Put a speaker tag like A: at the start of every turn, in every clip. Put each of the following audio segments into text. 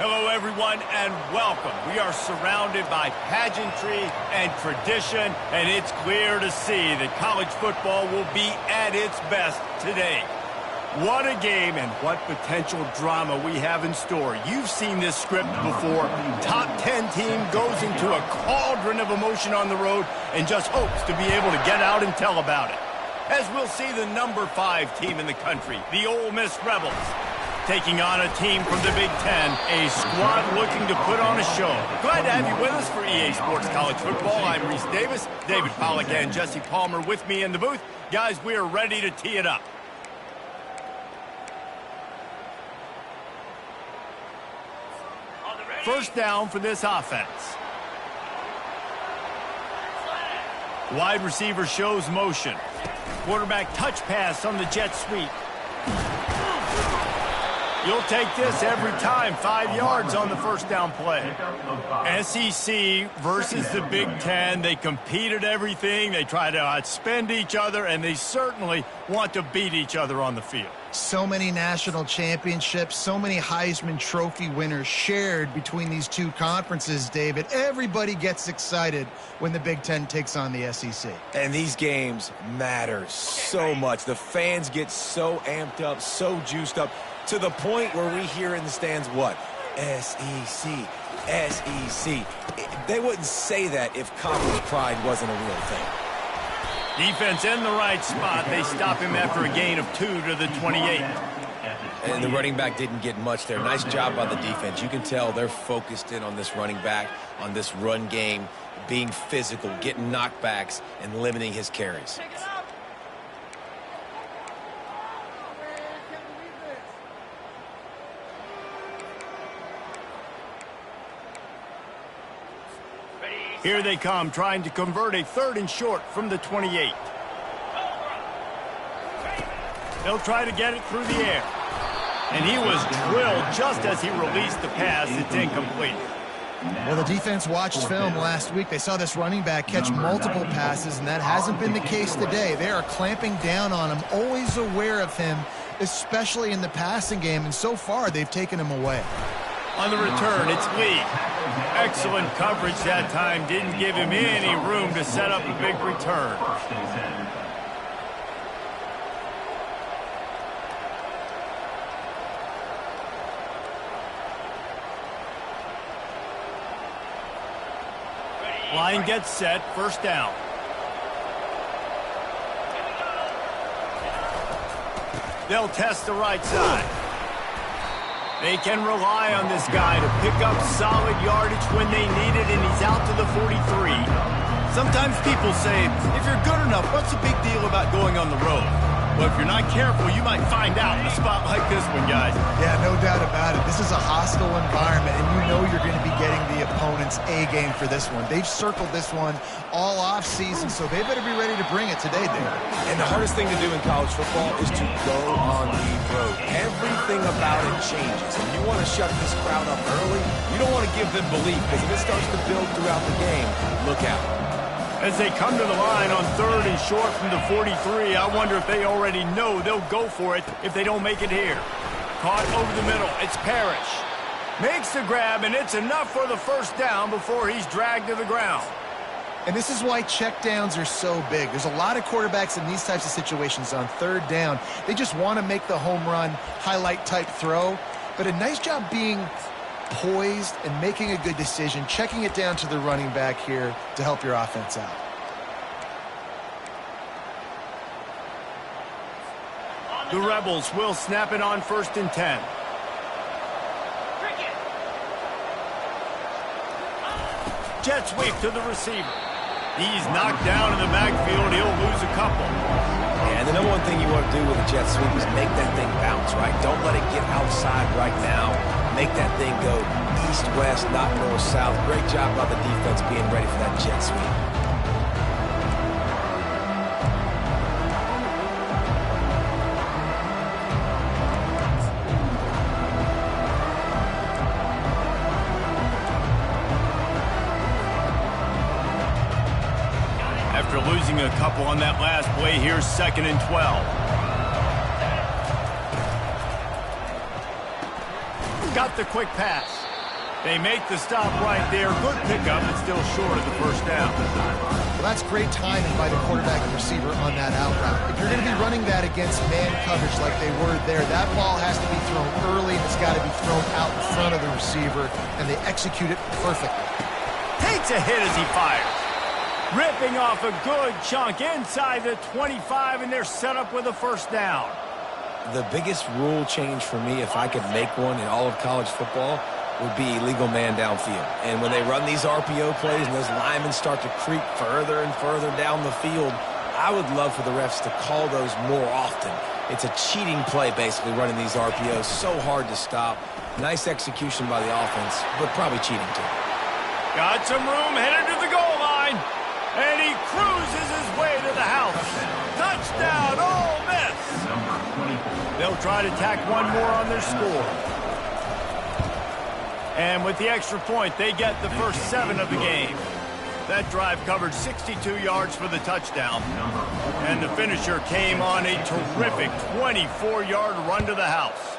A: Hello, everyone, and welcome. We are surrounded by pageantry and tradition, and it's clear to see that college football will be at its best today. What a game and what potential drama we have in store. You've seen this script before. Top 10 team goes into a cauldron of emotion on the road and just hopes to be able to get out and tell about it. As we'll see the number 5 team in the country, the Ole Miss Rebels, taking on a team from the Big Ten, a squad looking to put on a show. Glad to have you with us for EA Sports College Football. I'm Reese Davis, David Pollack and Jesse Palmer with me in the booth. Guys, we are ready to tee it up. First down for this offense. Wide receiver shows motion. Quarterback touch pass on the jet sweep. You'll take this every time. 5 yards on the first down play. SEC versus the Big Ten. They compete at everything. They try to outspend each other, and they certainly want to beat each other on the field.
B: So many national championships, so many Heisman Trophy winners shared between these two conferences, David. Everybody gets excited when the Big Ten takes on the SEC.
C: And these games matter so much. The fans get so amped up, so juiced up, to the point where we hear in the stands what? SEC, SEC. They wouldn't say that if conference pride wasn't a real thing.
A: Defense in the right spot. They stop him after a gain of 2 to the 28.
C: And the running back didn't get much there. Nice job by the defense. You can tell they're focused in on this running back, on this run game, being physical, getting knockbacks, and limiting his carries.
A: Here they come, trying to convert a 3rd and short from the 28. They'll try to get it through the air. And he was drilled just as he released the pass. It's incomplete.
B: Well, the defense watched film last week. They saw this running back catch multiple passes, and that hasn't been the case today. They are clamping down on him, always aware of him, especially in the passing game, and so far they've taken him away.
A: On the return, it's Lee. Excellent coverage that time. Didn't give him any room to set up a big return. Line gets set. First down. They'll test the right side. They can rely on this guy to pick up solid yardage when they need it, and he's out to the 43. Sometimes people say, if you're good enough, what's the big deal about going on the road? Well, if you're not careful, you might find out in a spot like this one, guys.
B: Yeah, no doubt about it. This is a hostile environment, and you know you're going to be getting the opponent's A-game for this one. They've circled this one all off-season, so they better be ready to bring it today, David.
C: And the hardest thing to do in college football is to go on the road. Everything about it changes, and you want to shut this crowd up early. You don't want to give them belief, because if it starts to build throughout the game, look out.
A: As they come to the line on 3rd and short from the 43, I wonder if they already know they'll go for it if they don't make it here. Caught over the middle. It's Parrish. Makes the grab, and it's enough for the first down before he's dragged to the ground.
B: And this is why checkdowns are so big. There's a lot of quarterbacks in these types of situations on 3rd down. They just want to make the home run, highlight-type throw. But a nice job being poised and making a good decision, checking it down to the running back here to help your offense out.
A: The Rebels will snap it on 1st and 10. Jet sweep to the receiver. He's knocked down in the backfield. He'll lose a couple.
C: And the number one thing you want to do with a jet sweep is make that thing bounce, right? Don't let it get outside right now. Make that thing go east-west, not north-south. Great job by the defense being ready for that jet sweep.
A: After losing a couple on that last play, here's 2nd and 12. Got the quick pass. They make the stop right there. Good pickup, but still short of the first down.
B: Well, that's great timing by the quarterback and receiver on that out route. If you're going to be running that against man coverage like they were there, that ball has to be thrown early, and it's got to be thrown out in front of the receiver, and they execute it perfectly.
A: Takes a hit as he fires. Ripping off a good chunk inside the 25, and they're set up with a first down.
C: The biggest rule change for me, if I could make one in all of college football, would be illegal man downfield. And when they run these RPO plays and those linemen start to creep further and further down the field, I would love for the refs to call those more often. It's a cheating play, basically, running these RPOs. So hard to stop. Nice execution by the offense, but probably cheating too.
A: Got some room, headed to the goal line. And he cruises his way to the house. Touchdown, Ole Miss. They'll try to tack one more on their score. And with the extra point, they get the first 7 of the game. That drive covered 62 yards for the touchdown. And the finisher came on a terrific 24-yard run to the house.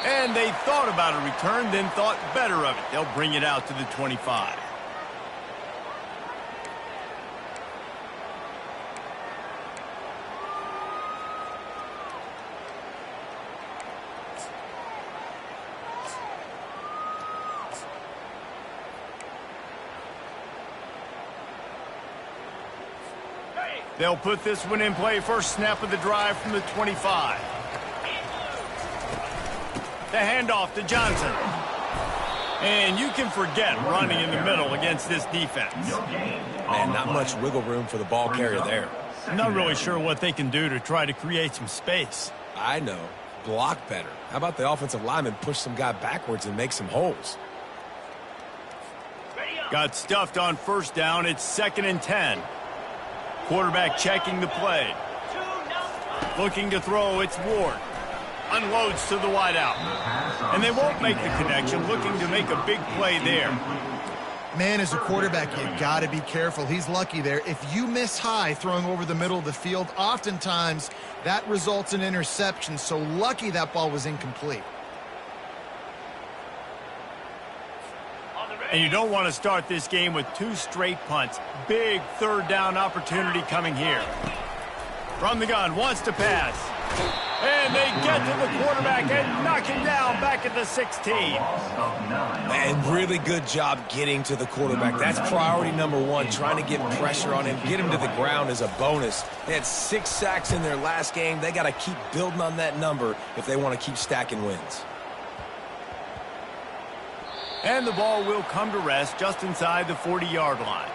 A: And they thought about a return, then thought better of it. They'll bring it out to the 25. They'll put this one in play. First snap of the drive from the 25. The handoff to Johnson. And you can forget running in the middle against this defense.
C: Man, not much wiggle room for the ball carrier there.
A: I'm not really sure what they can do to try to create some space.
C: I know. Block better. How about the offensive lineman push some guy backwards and make some holes?
A: Got stuffed on first down. It's 2nd and 10. Quarterback checking the play. Looking to throw, it's Ward. Unloads to the wideout. And they won't make the connection, looking to make a big play there.
B: Man, as a quarterback, you got to be careful. He's lucky there. If you miss high throwing over the middle of the field, oftentimes that results in interception. So lucky that ball was incomplete.
A: And you don't want to start this game with 2 straight punts. Big 3rd down opportunity coming here. From the gun, wants to pass. And they get to the quarterback and knock him down back at the 16.
C: Man, really good job getting to the quarterback. That's priority number 1, trying to get pressure on him. Get him to the ground as a bonus. They had 6 sacks in their last game. They got to keep building on that number if they want to keep stacking wins.
A: And the ball will come to rest just inside the 40-yard line.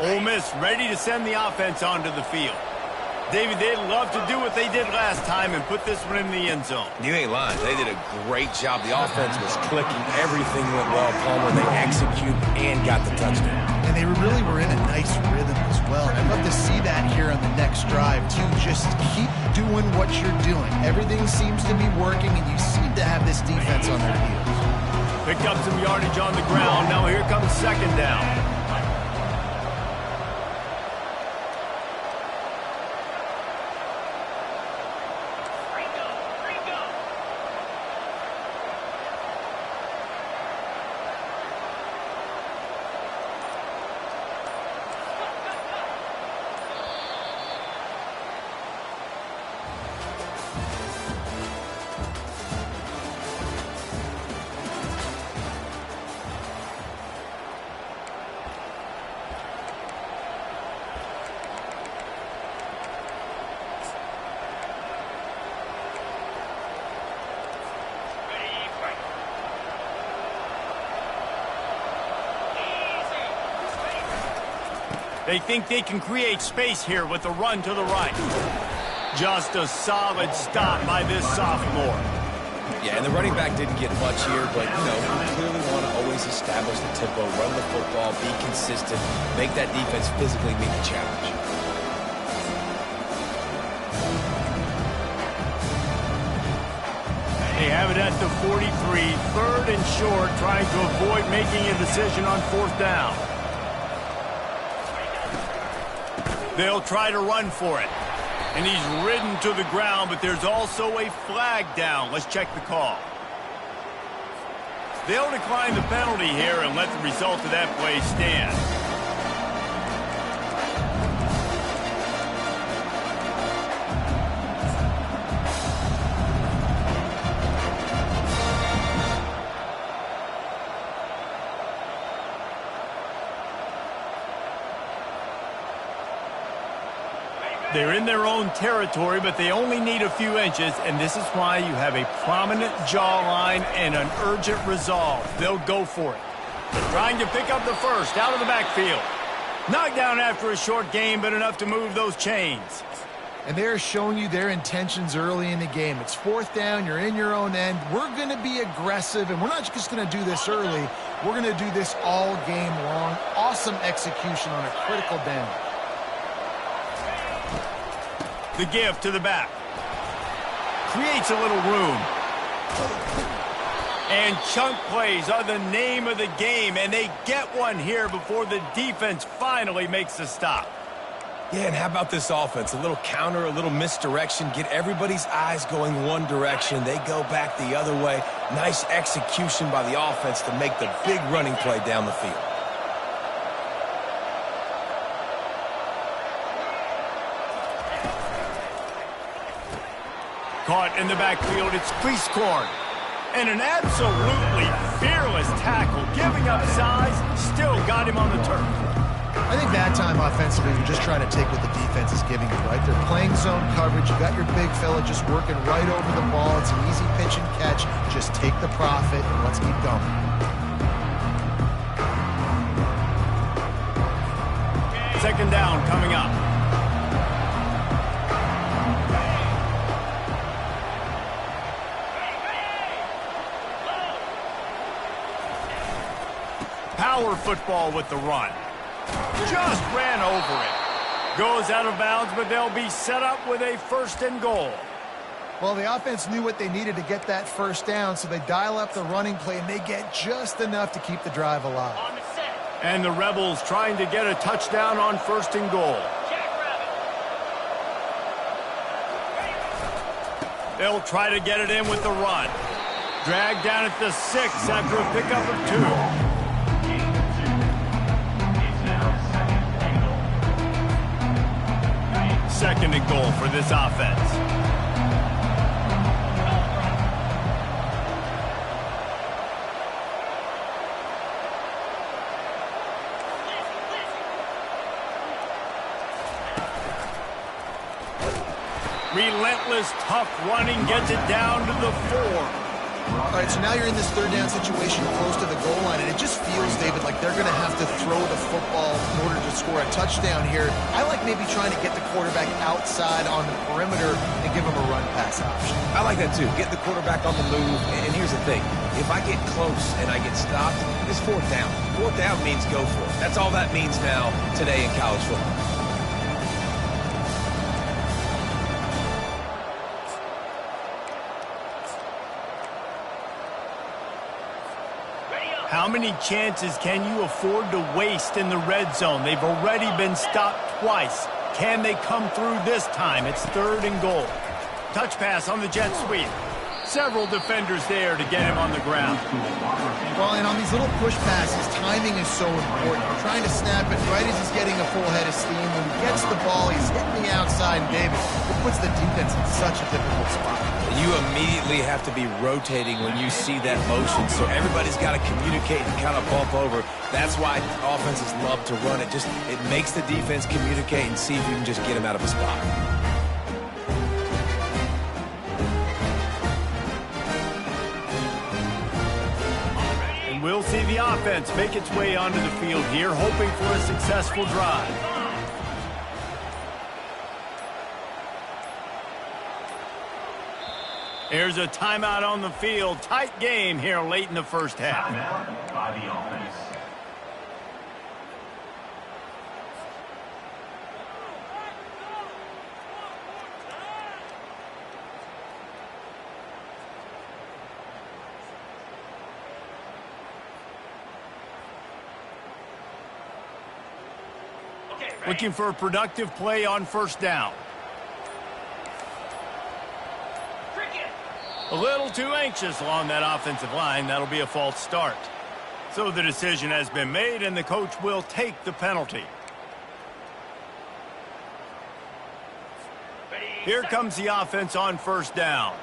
A: Ole Miss ready to send the offense onto the field. David, they'd love to do what they did last time and put this one in the end zone.
C: You ain't lying. They did a great job. The offense was clicking. Everything went well, Palmer. They executed and got the touchdown.
B: And they really were in a nice rhythm as well. I'd love to see that here on the next drive, too. Just keep doing what you're doing. Everything seems to be working, and you seem to have this defense on their heels.
A: Picked up some yardage on the ground. Now here comes 2nd down. They think they can create space here with a run to the right. Just a solid stop by this sophomore.
C: Yeah, and the running back didn't get much here, but, you know, you clearly want to always establish the tempo, run the football, be consistent, make that defense physically meet the challenge.
A: They have it at the 43, 3rd and short, trying to avoid making a decision on 4th down. They'll try to run for it. And he's ridden to the ground, but there's also a flag down. Let's check the call. They'll decline the penalty here and let the result of that play stand. They're in their own territory, but they only need a few inches, and this is why you have a prominent jawline and an urgent resolve. They'll go for it. They're trying to pick up the first out of the backfield. Knocked down after a short game, but enough to move those chains.
B: And they're showing you their intentions early in the game. It's 4th down. You're in your own end. We're going to be aggressive, and we're not just going to do this early. We're going to do this all game long. Awesome execution on a critical down.
A: The give to the back. Creates a little room. And chunk plays are the name of the game, and they get one here before the defense finally makes a stop.
C: Yeah, and how about this offense? A little counter, a little misdirection, get everybody's eyes going one direction. They go back the other way. Nice execution by the offense to make the big running play down the field.
A: Caught in the backfield, it's crease corn. And an absolutely fearless tackle, giving up size, still got him on the turf.
B: I think that time offensively, you're just trying to take what the defense is giving you, right? They're playing zone coverage. You got your big fella just working right over the ball. It's an easy pitch and catch. Just take the profit and let's keep going.
A: Second down coming up. Power football with the run. Just ran over it. Goes out of bounds, but they'll be set up with a 1st and goal.
B: Well, the offense knew what they needed to get that 1st down, so they dial up the running play, and they get just enough to keep the drive alive.
A: And the Rebels trying to get a touchdown on 1st and goal. They'll try to get it in with the run. Dragged down at the 6 after a pickup of 2. Second and goal for this offense. Relentless, tough running gets it down to the 4.
B: All right, so now you're in this 3rd down situation close to the goal line, and it just feels, David, like they're going to have to throw the football in order to score a touchdown here. I like maybe trying to get the quarterback outside on the perimeter and give him a run-pass option.
C: I like that, too. Get the quarterback on the move. And here's the thing. If I get close and I get stopped, it's 4th down. 4th down means go for it. That's all that means now today in college football.
A: How many chances can you afford to waste in the red zone? They've already been stopped twice. Can they come through this time? It's 3rd and goal. Touch pass on the jet sweep. Several defenders there to get him on the ground.
B: Well, and on these little push passes, timing is so important. You're trying to snap it right as he's getting a full head of steam. When he gets the ball, he's hitting the outside, and David, it puts the defense in such a difficult spot.
C: You immediately have to be rotating when you see that motion, so everybody's got to communicate and kind of bump over. That's why offenses love to run it. It makes the defense communicate and see if you can just get him out of a spot.
A: And we'll see the offense make its way onto the field here, hoping for a successful drive. There's a timeout on the field. Tight game here late in the first half.
D: Timeout by the offense.
A: Looking for a productive play on first down. A little too anxious along that offensive line. That'll be a false start. So the decision has been made, and the coach will take the penalty. Here comes the offense on first down.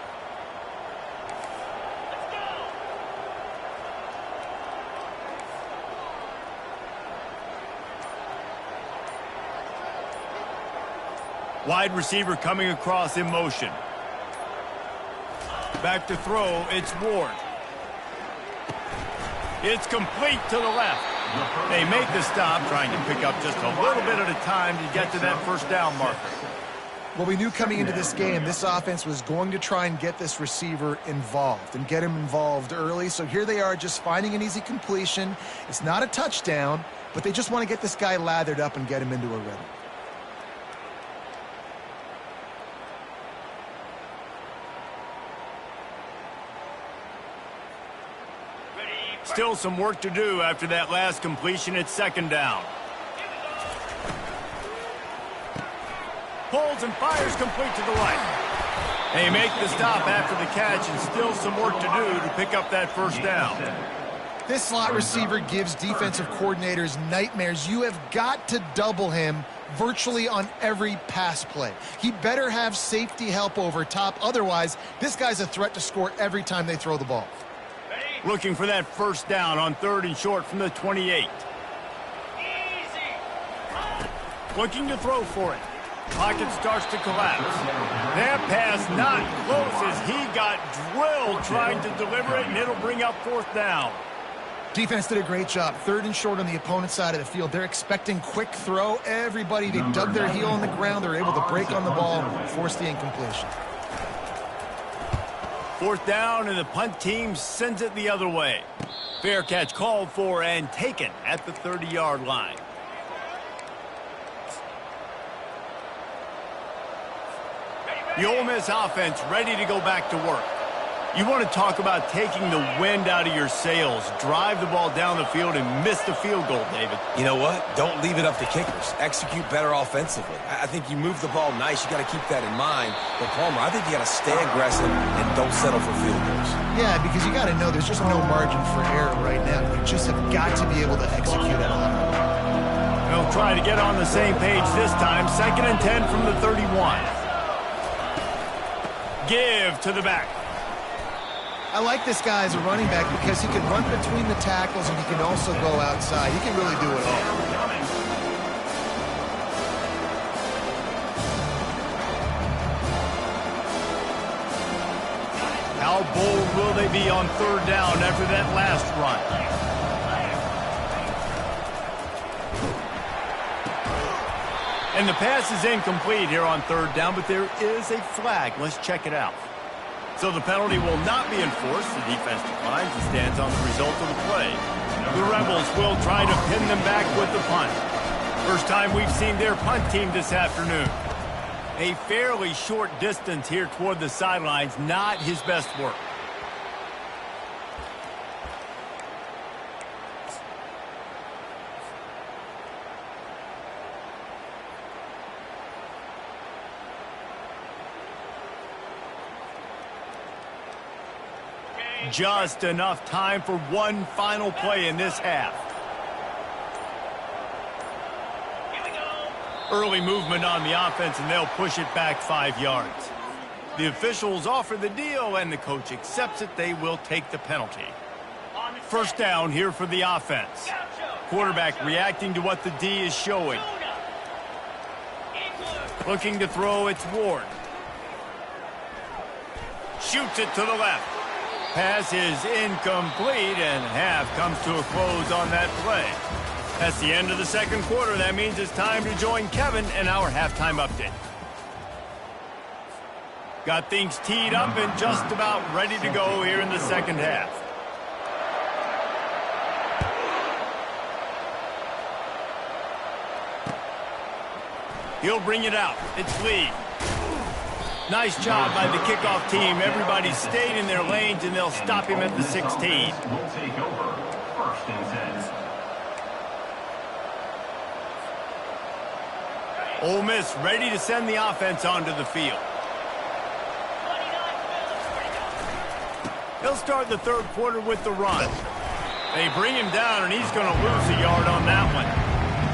A: Wide receiver coming across in motion. Back to throw, it's Ward. It's complete to the left. They make the stop, trying to pick up just a little bit at a time to get to that first down marker.
B: Well, we knew coming into this game, this offense was going to try and get this receiver involved and get him involved early. So here they are just finding an easy completion. It's not a touchdown, but they just want to get this guy lathered up and get him into a rhythm.
A: Still some work to do after that last completion. It's second down. Pulls and fires complete to the right. They make the stop after the catch, and still some work to do to pick up that first down.
B: This slot receiver gives defensive coordinators nightmares. You have got to double him virtually on every pass play. He better have safety help over top. Otherwise, this guy's a threat to score every time they throw the ball.
A: Looking for that first down on third and short from the 28. Looking to throw for it. Pocket starts to collapse. That pass not close as he got drilled trying to deliver it, and it'll bring up fourth down.
B: Defense did a great job. Third and short on the opponent's side of the field. They're expecting quick throw. Everybody, they dug their heel on the ground. They're able to break on the ball, force the incompletion.
A: Fourth down, and the punt team sends it the other way. Fair catch called for and taken at the 30-yard line. The Ole Miss offense ready to go back to work. You want to talk about taking the wind out of your sails. Drive the ball down the field and miss the field goal, David.
C: You know what? Don't leave it up to kickers. Execute better offensively. I think you move the ball nice. You got to keep that in mind. But, Palmer, I think you got to stay aggressive and don't settle for field goals.
B: Yeah, because you got to know there's just no margin for error right now. You just have got to be able to execute at a level.
A: They'll try to get on the same page this time. 2nd and 10 from the 31. Give to the back.
B: I like this guy as a running back because he can run between the tackles and he can also go outside. He can really do it all.
A: How bold will they be on third down after that last run? And the pass is incomplete here on third down, but there is a flag. Let's check it out. So the penalty will not be enforced. The defense declines and stands on the result of the play. The Rebels will try to pin them back with the punt. First time we've seen their punt team this afternoon. A fairly short distance here toward the sidelines, not his best work. Just enough time for one final play in this half. Early movement on the offense, and they'll push it back 5 yards. The officials offer the deal, and the coach accepts it. They will take the penalty. First down here for the offense. Quarterback reacting to what the D is showing. Looking to throw, it's Ward. Shoots it to the left. Pass is incomplete, and half comes to a close on that play. That's the end of the second quarter. That means it's time to join Kevin in our halftime update. Got things teed up and just about ready to go here in the second half. He'll bring it out. It's Lee. Nice job by the kickoff team. Everybody stayed in their lanes, and they'll stop him at the 16.
D: Will take over 1st and 10.
A: Ole Miss ready to send the offense onto the field. He'll start the third quarter with the run. They bring him down, and he's going to lose a yard on that one.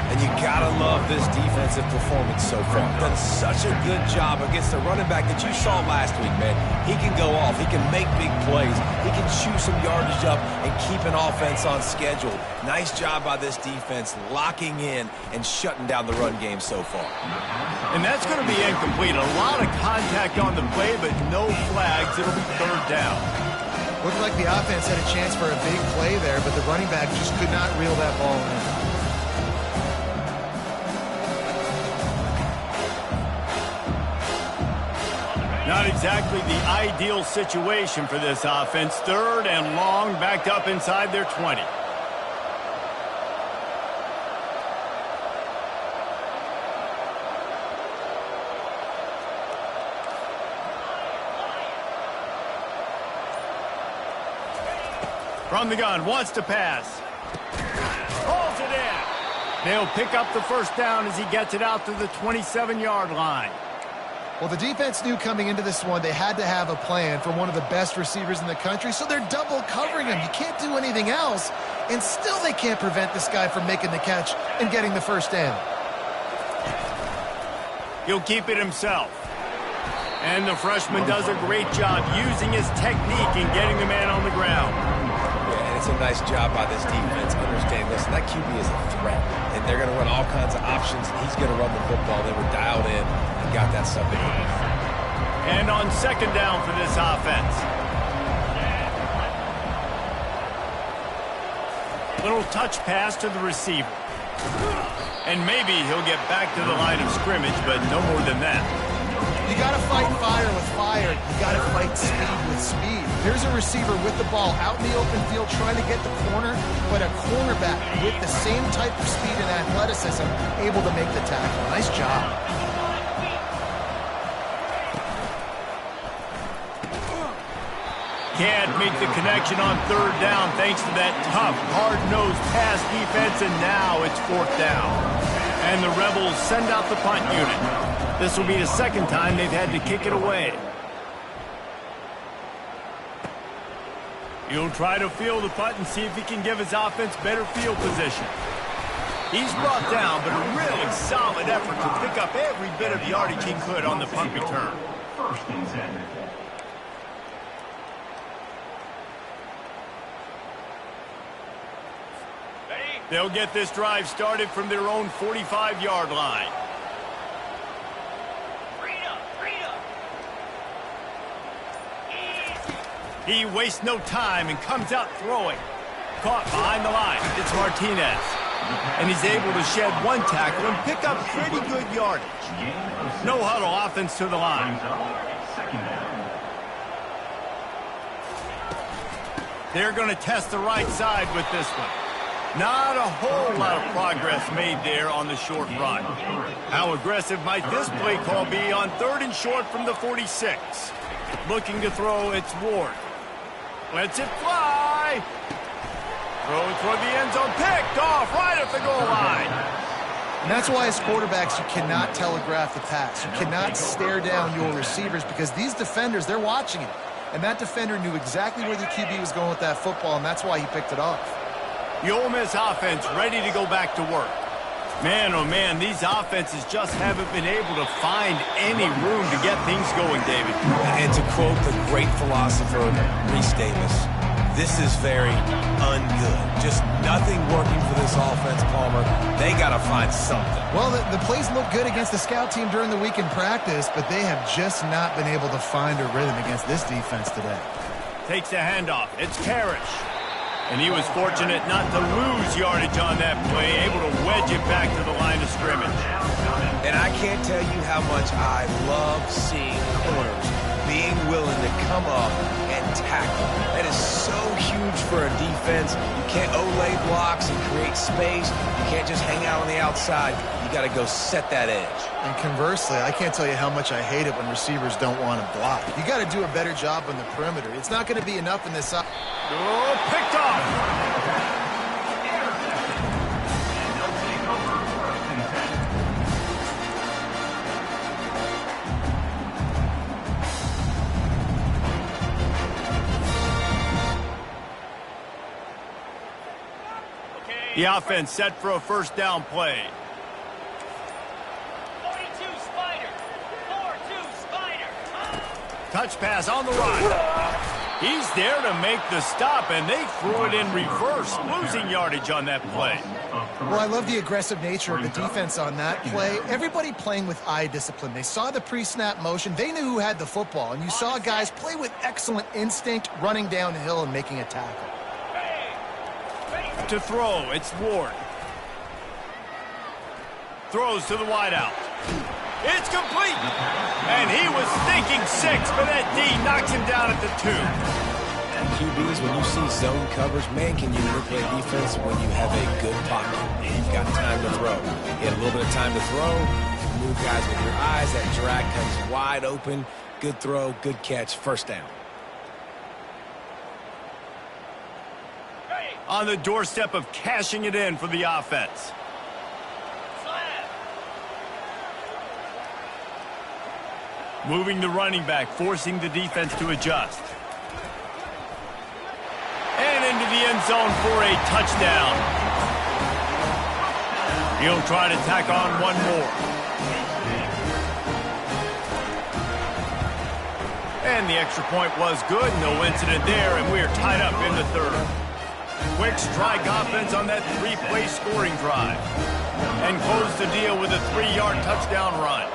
C: And you gotta love this defensive performance so far. Done such a good job against the running back that you saw last week, man. He can go off. He can make big plays. He can chew some yardage up and keep an offense on schedule. Nice job by this defense locking in and shutting down the run game so far.
A: And that's going to be incomplete. A lot of contact on the play, but no flags. It'll be third down.
B: Looked like the offense had a chance for a big play there, but the running back just could not reel that ball in.
A: Not exactly the ideal situation for this offense. Third and long, backed up inside their 20. From the gun, wants to pass. Holds it in. They'll pick up the first down as he gets it out to the 27-yard line.
B: Well, the defense knew coming into this one they had to have a plan for one of the best receivers in the country, so they're double covering him. You can't do anything else, and still they can't prevent this guy from making the catch and getting the first down.
A: He'll keep it himself. And the freshman does a great job using his technique and getting the man on the ground.
C: Yeah, and it's a nice job by this defense. Understand, listen, that QB is a threat, and they're going to run all kinds of options, and he's going to run the football. They were dialed in. Got that stuff in.
A: And on second down for this offense. Little touch pass to the receiver. And maybe he'll get back to the line of scrimmage, but no more than that.
B: You got to fight fire with fire. You got to fight speed with speed. Here's a receiver with the ball out in the open field trying to get the corner, but a cornerback with the same type of speed and athleticism able to make the tackle. Nice job.
A: Can't make the connection on third down thanks to that tough, hard-nosed pass defense, and now it's fourth down. And the Rebels send out the punt unit. This will be the second time they've had to kick it away. He'll try to field the punt and see if he can give his offense better field position. He's brought down, but a really solid effort to pick up every bit of yardage he could on the punt return.
D: First and 10.
A: They'll get this drive started from their own 45-yard line. He wastes no time and comes out throwing. Caught behind the line. It's Martinez. And he's able to shed one tackle and pick up pretty good yardage. No huddle offense to the line. They're going to test the right side with this one. Not a whole lot of progress made there on the short run. How aggressive might this play call be on third and short from the 46? Looking to throw, it's Ward. Lets it fly. Throw toward the end zone. Picked off right at the goal line.
B: And that's why as quarterbacks you cannot telegraph the pass. You cannot stare down your receivers because these defenders, they're watching it. And that defender knew exactly where the QB was going with that football, and that's why he picked it off.
A: The Ole Miss offense ready to go back to work. Man, oh man, these offenses just haven't been able to find any room to get things going, David.
C: And to quote the great philosopher, Reese Davis, this is very ungood. Just nothing working for this offense, Palmer. They got to find something.
B: Well, the plays look good against the scout team during the week in practice, but they have just not been able to find a rhythm against this defense today.
A: Takes the handoff. It's Parrish. And he was fortunate not to lose yardage on that play, able to wedge it back to the line of scrimmage.
C: And I can't tell you how much I love seeing corners being willing to come up and tackle. That is so huge for a defense. You can't olay blocks and create space. You can't just hang out on the outside. You got to go set that edge.
B: And conversely, I can't tell you how much I hate it when receivers don't want to block. You got to do a better job on the perimeter. It's not going to be enough in this.
A: Oh, picked off. The offense set for a first down play.
E: 42 Spider. 4-2 Spider.
A: Touch pass on the run. He's there to make the stop, and they threw it in reverse, losing yardage on that play.
B: Well, I love the aggressive nature of the defense on that play. Everybody playing with eye discipline. They saw the pre-snap motion. They knew who had the football, and you saw guys play with excellent instinct, running downhill and making a tackle.
A: To throw, it's Ward. Throws to the wideout. It's complete. And he was thinking 6, but that D knocks him down at the 2.
C: QBs, when you see zone coverage, man, can you manipulate defense when you have a good pocket and you've got time to throw. You had a little bit of time to throw, you move guys with your eyes, that drag comes wide open, good throw, good catch, first down.
A: On the doorstep of cashing it in for the offense. Moving the running back, forcing the defense to adjust. And into the end zone for a touchdown. He'll try to tack on one more. And the extra point was good. No incident there, and we are tied up in the third. Quick strike offense on that 3-play scoring drive. And close the deal with a 3-yard touchdown run.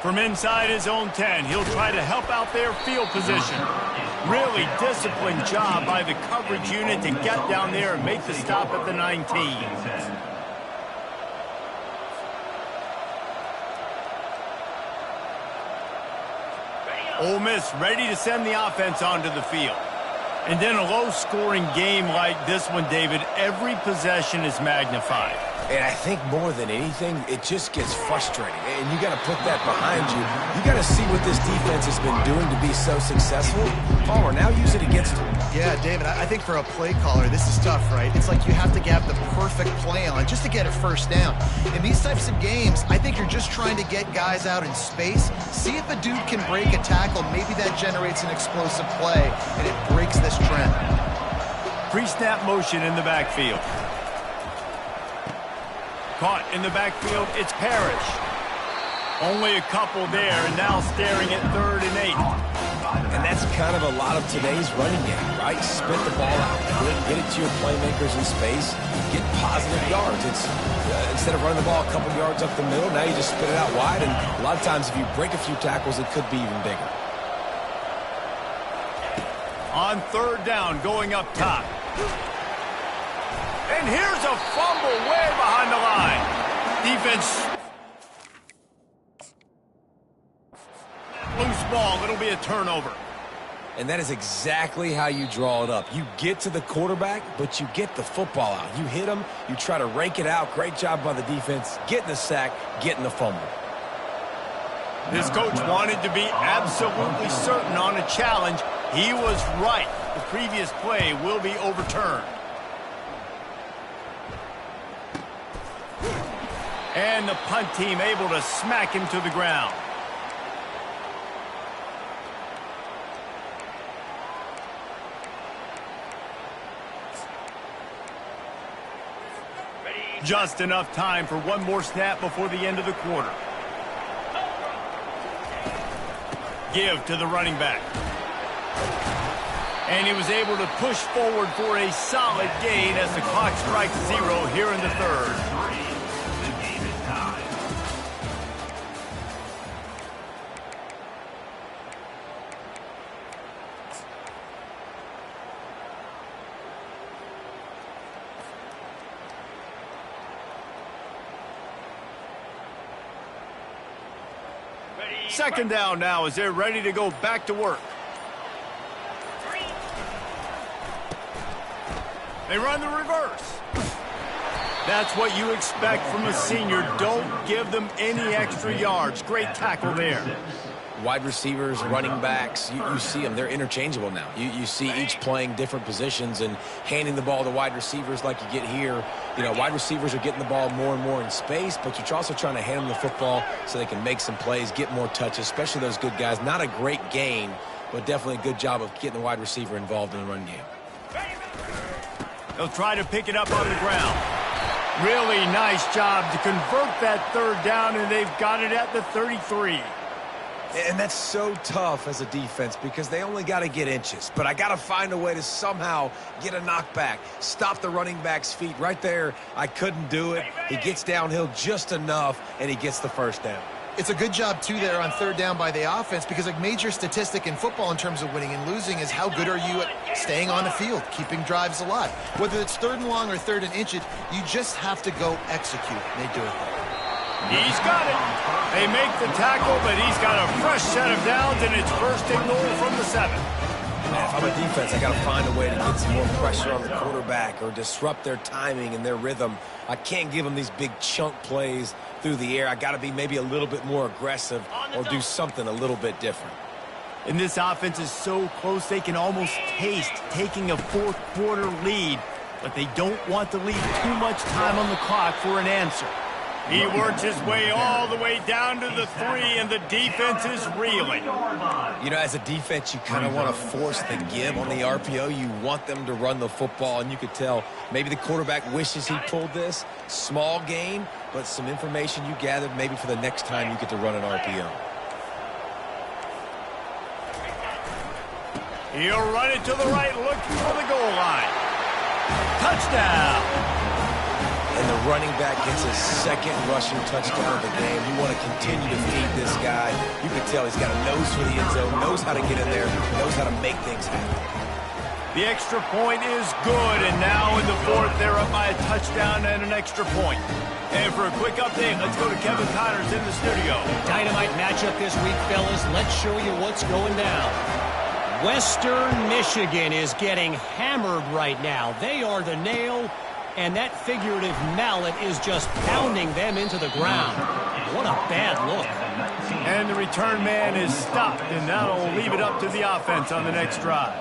A: From inside his own 10, he'll try to help out their field position. Really disciplined job by the coverage unit to get down there and make the stop at the 19. Ole Miss ready to send the offense onto the field. And in a low-scoring game like this one, David, every possession is magnified.
C: And I think more than anything, it just gets frustrating. And you got to put that behind you. You got to see what this defense has been doing to be so successful. Palmer, now use it against them.
B: Yeah, David, I think for a play caller, this is tough, right? It's like you have to have the perfect play on just to get a first down. In these types of games, I think you're just trying to get guys out in space, see if a dude can break a tackle. Maybe that generates an explosive play, and it breaks this trend.
A: Pre-snap motion in the backfield. Caught in the backfield, it's Parrish. Only a couple there, and now staring at 3rd and 8.
C: And that's kind of a lot of today's running game, right? Spit the ball out, get it to your playmakers in space, get positive yards. It's instead of running the ball a couple yards up the middle, now you just spit it out wide, and a lot of times if you break a few tackles, it could be even bigger.
A: On 3rd down, going up top. And here's a fumble way behind the line. Defense. Loose ball. It'll be a turnover.
C: And that is exactly how you draw it up. You get to the quarterback, but you get the football out. You hit him. You try to rake it out. Great job by the defense. Getting the sack, getting the fumble.
A: This coach wanted to be absolutely certain on a challenge. He was right. The previous play will be overturned. And the punt team able to smack him to the ground. Just enough time for one more snap before the end of the quarter. Give to the running back. And he was able to push forward for a solid gain as the clock strikes 0 here in the third. Second down now as they're ready to go back to work. They run the reverse. That's what you expect from a senior. Don't give them any extra yards. Great tackle there.
C: Wide receivers, running backs, you see them. They're interchangeable now. You see each playing different positions and handing the ball to wide receivers like you get here. You know, wide receivers are getting the ball more and more in space, but you're also trying to hand them the football so they can make some plays, get more touches, especially those good guys. Not a great gain, but definitely a good job of getting the wide receiver involved in the run game.
A: They'll try to pick it up on the ground. Really nice job to convert that third down, and they've got it at the 33.
C: And that's so tough as a defense because they only got to get inches. But I got to find a way to somehow get a knockback, stop the running back's feet. Right there, I couldn't do it. He gets downhill just enough, and he gets the first down.
B: It's a good job, too, there on third down by the offense because a major statistic in football in terms of winning and losing is how good are you at staying on the field, keeping drives alive. Whether it's third and long or third and inches, you just have to go execute. And they do it.
A: He's got it. They make the tackle, but he's got a fresh set of downs, and it's first and goal from the 7.
C: Man, if I'm a defense, I got to find a way to get some more pressure on the quarterback or disrupt their timing and their rhythm. I can't give them these big chunk plays through the air. I got to be maybe a little bit more aggressive or do something a little bit different.
A: And this offense is so close they can almost taste taking a fourth-quarter lead, but they don't want to leave too much time on the clock for an answer. He works his way all the way down to the 3, and the defense is reeling.
C: You know, as a defense, you kind of want to force the give on the RPO. You want them to run the football, and you could tell maybe the quarterback wishes he pulled this. Small gain, but some information you gathered maybe for the next time you get to run an RPO.
A: He'll run it to the right, looking for the goal line. Touchdown!
C: And the running back gets his second rushing touchdown of the game. You want to continue to feed this guy. You can tell he's got a nose for the end zone, knows how to get in there, knows how to make things happen.
A: The extra point is good, and now in the 4th, they're up by a touchdown and an extra point. And for a quick update, let's go to Kevin Connors in the studio.
F: Dynamite matchup this week, fellas. Let's show you what's going down. Western Michigan is getting hammered right now. They are the nail, and that figurative mallet is just pounding them into the ground. What a bad look.
A: And the return man is stopped, and that'll leave it up to the offense on the next drive.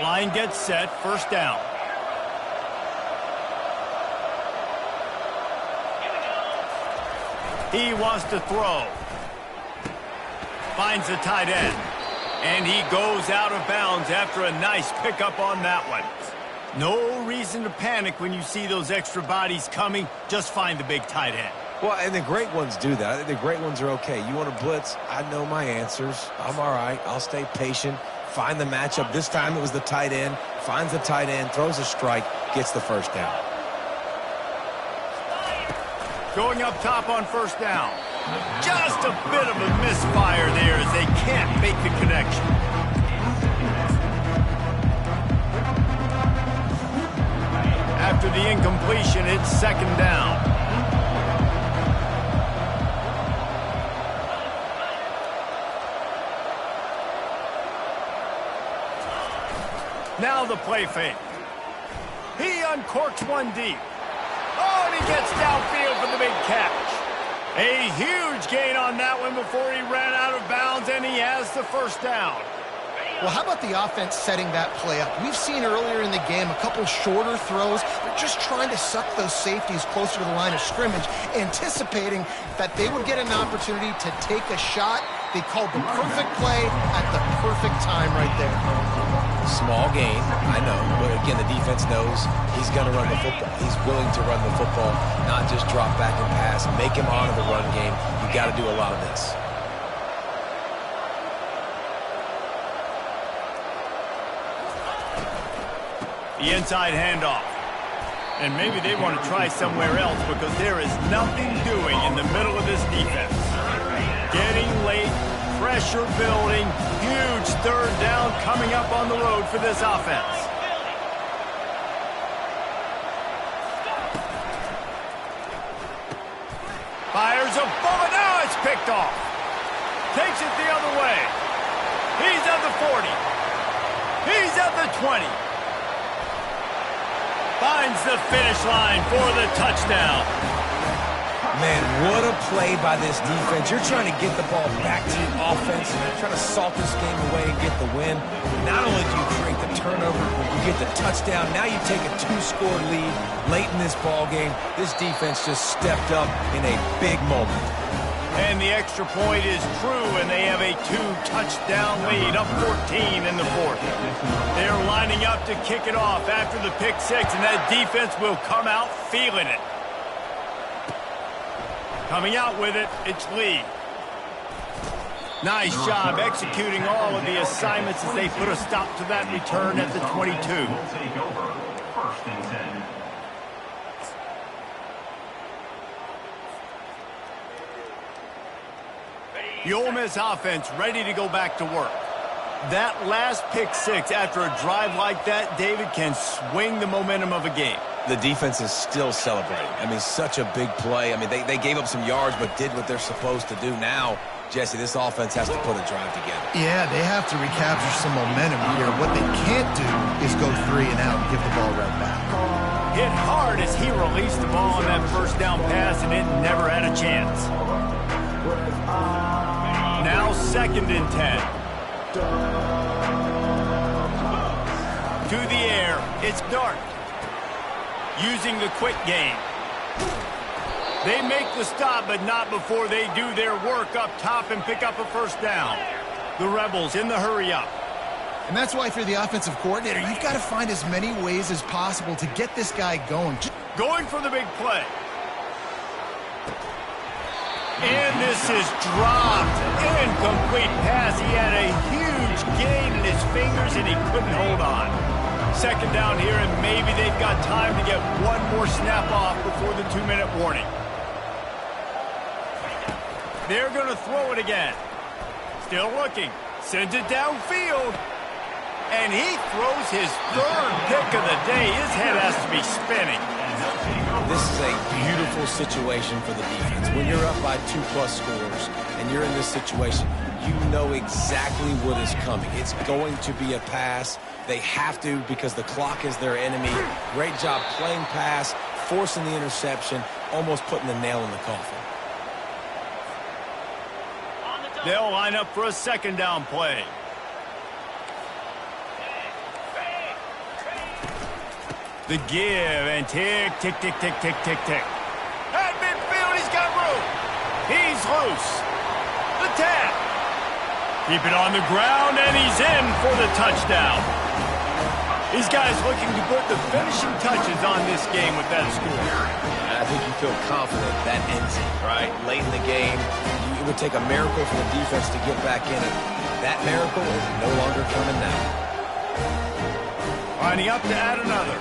A: Line gets set, first down. He wants to throw. Finds the tight end. And he goes out of bounds after a nice pickup on that one. No reason to panic when you see those extra bodies coming. Just find the big tight end.
C: Well, and the great ones do that. I think the great ones are okay. You want to blitz? I know my answers. I'm all right. I'll stay patient. Find the matchup. This time it was the tight end. Finds the tight end, throws a strike, gets the first down.
A: Going up top on first down. Just a bit of a misfire there as they can't make the connection. After the incompletion, it's second down. Now the play fake. He uncorks one deep. Oh, and he gets downfield for the big catch. A huge gain on that one before he ran out of bounds, and he has the first down.
B: Well, how about the offense setting that play up? We've seen earlier in the game a couple shorter throws. They're just trying to suck those safeties closer to the line of scrimmage, anticipating that they would get an opportunity to take a shot. They called the perfect play at the perfect time right there.
C: Small gain, I know, but again, the defense knows he's going to run the football. He's willing to run the football, not just drop back and pass, make him honor the run game. You got to do a lot of this.
A: The inside handoff. And maybe they want to try somewhere else because there is nothing doing in the middle of this defense. Getting late, pressure building, huge third down coming up on the road for this offense. Fires a bullet, now it's picked off. Takes it the other way. He's at the 40. He's at the 20. Finds the finish line for the touchdown.
C: Man, what a play by this defense. You're trying to get the ball back to your offense, trying to salt this game away and get the win. Not only do you create the turnover, you get the touchdown. Now you take a 2-score lead late in this ball game. This defense just stepped up in a big moment.
A: And the extra point is true, and they have a 2-touchdown lead, up 14 in the fourth. They're lining up to kick it off after the pick six, and that defense will come out feeling it. Coming out with it, it's Lee. Nice job executing all of the assignments as they put a stop to that return at the 22.
D: Will take over. First and 10.
A: The Ole Miss offense ready to go back to work. That last pick six after a drive like that, David, can swing the momentum of a game.
C: The defense is still celebrating. I mean, such a big play. I mean, they gave up some yards but did what they're supposed to do. Now, Jesse, this offense has to put a drive together.
B: Yeah, they have to recapture some momentum here. What they can't do is go 3 and out and give the ball right back.
A: Hit hard as he released the ball on that first down pass, and it never had a chance. Now 2nd and 10. To the air, it's Dart. Using the quick game. They make the stop, but not before they do their work up top and pick up a first down. The Rebels in the hurry-up.
B: And that's why, if you're the offensive coordinator, you've got to find as many ways as possible to get this guy going.
A: Going for the big play. And this is dropped. Incomplete pass. He had a huge gain in his fingers, and he couldn't hold on. 2nd down here, and maybe they've got time to get one more snap off before the 2-minute warning. They're going to throw it again. Still looking. Sends it downfield. And he throws his 3rd pick of the day. His head has to be spinning.
C: This is a beautiful situation for the defense. When you're up by 2+ scores and you're in this situation, you know exactly what is coming. It's going to be a pass. They have to, because the clock is their enemy. Great job playing pass, forcing the interception, almost putting the nail in the coffin.
A: They'll line up for a 2nd down play. The give, and tick, tick, tick, tick, tick, tick, tick. At midfield, he's got room. He's loose. The tap. Keep it on the ground, and he's in for the touchdown. These guys looking to put the finishing touches on this game with that score.
C: And I think you feel confident that ends it, right? Late in the game, it would take a miracle for the defense to get back in it. That miracle is no longer coming now.
A: Lining up to add another.